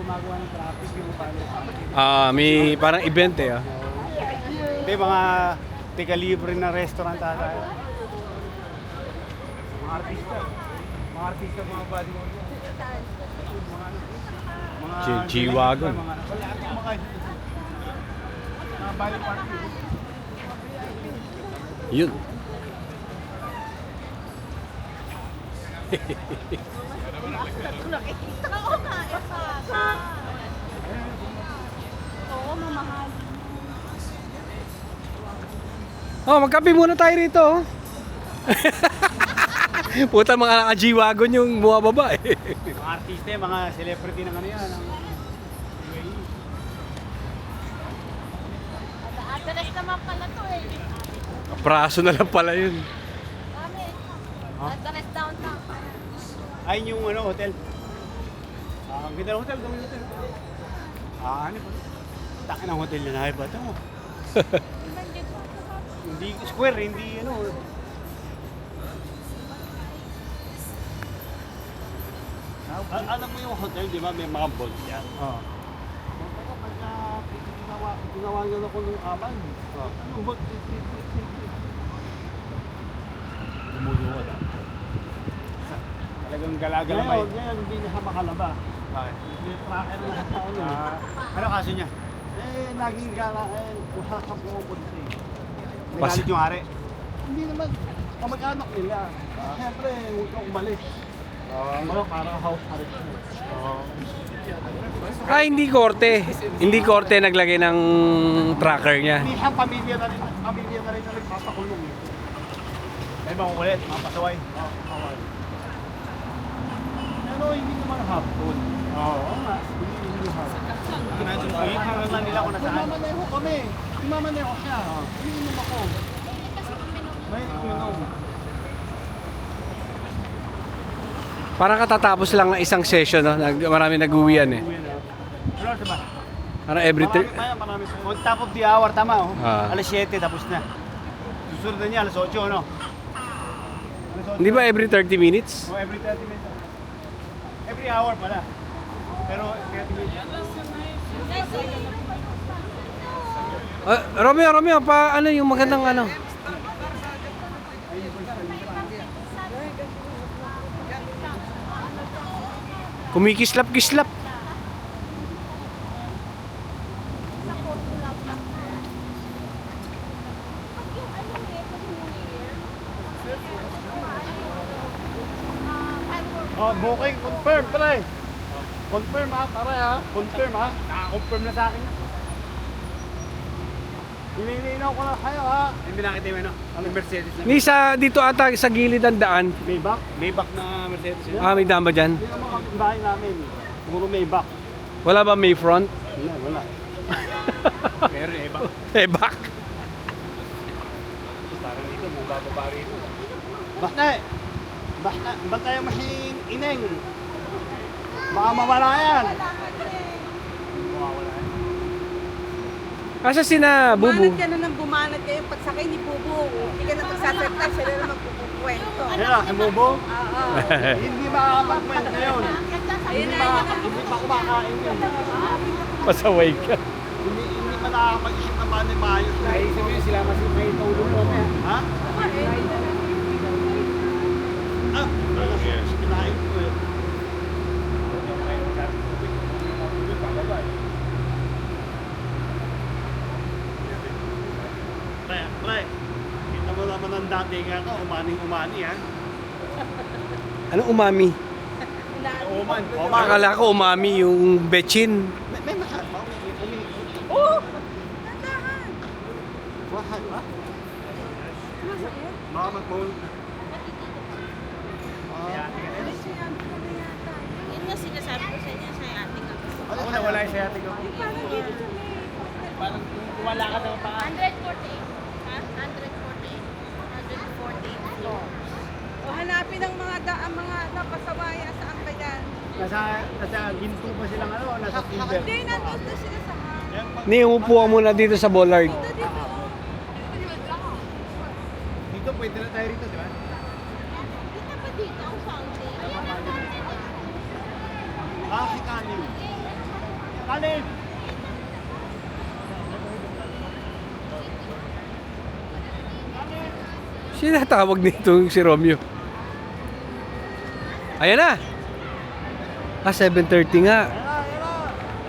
gumagawa ng traffic yung paano. May parang event eh. Hindi, mga tika-libre na restaurant ata. Mga artista. Mga artista, mga bodyboard. Mga G-Wagon. Mga body party. Yun. Nakikita ko nga. Oo, mamahal. Oh, magkape muna tayo rito. Oh. Puta, mga naka-G-Wagon yung bumababa eh. Mga artista, mga celebrity ng ano yan. Ng UAE. Address naman pala to eh. Praso na lang pala yun. Kami. Huh? Address downtown. Ayun yung ano, hotel. Ang ganda ng hotel, gawin hotel. Ano ba? Takin ng hotel na ba ito? Hindi square, hindi ano. Alam mo yung hotel, di ba? May mga vault yan. Oo. Pagka ginawa nyo ako ng aman. Ano ba? Lumuluwad ah. Talagang galagal na ba? Ngayon, hindi niya makalaba. Bakit? Hindi tracker na sa taon yun. Ano kaso niya? Naging gala, kuha ka pumupunta eh. Nagalit yung hari? Hindi naman. Kamag-anak nila. Siyempre, huwag kang umalis. Para house arrest mo. Hindi korte. Hindi korte naglagay ng tracker niya. Hindi siya pamilya na rin na nagpapakulong eh. May mga ulit, mga pasaway. Pero hindi naman hapon. Oo nga, hindi hapon. Hanggang lang nila kung nasaan. Mamaneho kami. Mamaneho siya. Iniinom ako. May uminom. Parang katatapos lang ng isang session, no? Marami nag-uwian eh. Ano sa ba? Parang every Marami. On top of the hour, tama oh. Ah. Alas 7, tapos na. Susunod na niya, alas 8, no? Hindi ba every 30 minutes? Oh, every 30 minutes. Every hour pala. Pero 30 minutes. Romeo, ano yung magandang ano? Kumikislap-kislap. Oh, booking confirm, pre. Confirm ha, pare ha. Confirm ha. Naka-confirm na sa akin. Hinihinaw ko na kayo ha. Hindi nakita yung ano, ang Mercedes na. Nisa dito ata sa gilid ng daan. Maybach? Maybach na Mercedes yun. May dama dyan. Hindi naman ang bahay namin. Puro Maybach. Wala ba may front? Wala. Pero Maybach. Back. Parang dito, mababa rito. Basta tayo masing ineng. Baka mawala yan. Mawawala yan. Asa sina Bubu? Bumanat ka na ng bumanat kayo pagsakay ni Bubu. Hindi ka na magsasalita, sila na magpupukwento. Kaya, si Bobo, Oo. hindi makakapag-kwento ngayon. Ayun na yun. Hindi pa kumakain yun. Pasaway ka. Hindi pa nakakapag-isip na paano yung maayos. Naisip yun, sila may tulong mo. Ha? Kinain ko eh. Pre, kita mo naman ang dating ako, umani ha. Anong umami? Oman. Akala ko umami yung bechin. May mahal ba? Oo! Nandahan! Mahal ba? Masakit? Baka mag-bowl. Yun nga sinasabi ko sa inyo sa ating ako. Ako na wala yung sayate ko. Parang dito sa may... Parang wala ka ng paa. 148. Ha? 148 floors. O hanapin ang mga napasawaya saan ba yan? Nasa ginto pa silang ano, nasa silver. Hindi, nandun na sila sa hang. Ni, umupo ka muna dito sa bollard. Dito, dito. Dito, pwede na tayo rito, di ba? Kita pa dito ang fountain. Kakanin. Kanin! Sino tawag nito si Romeo? Ayan na! 7:30 nga.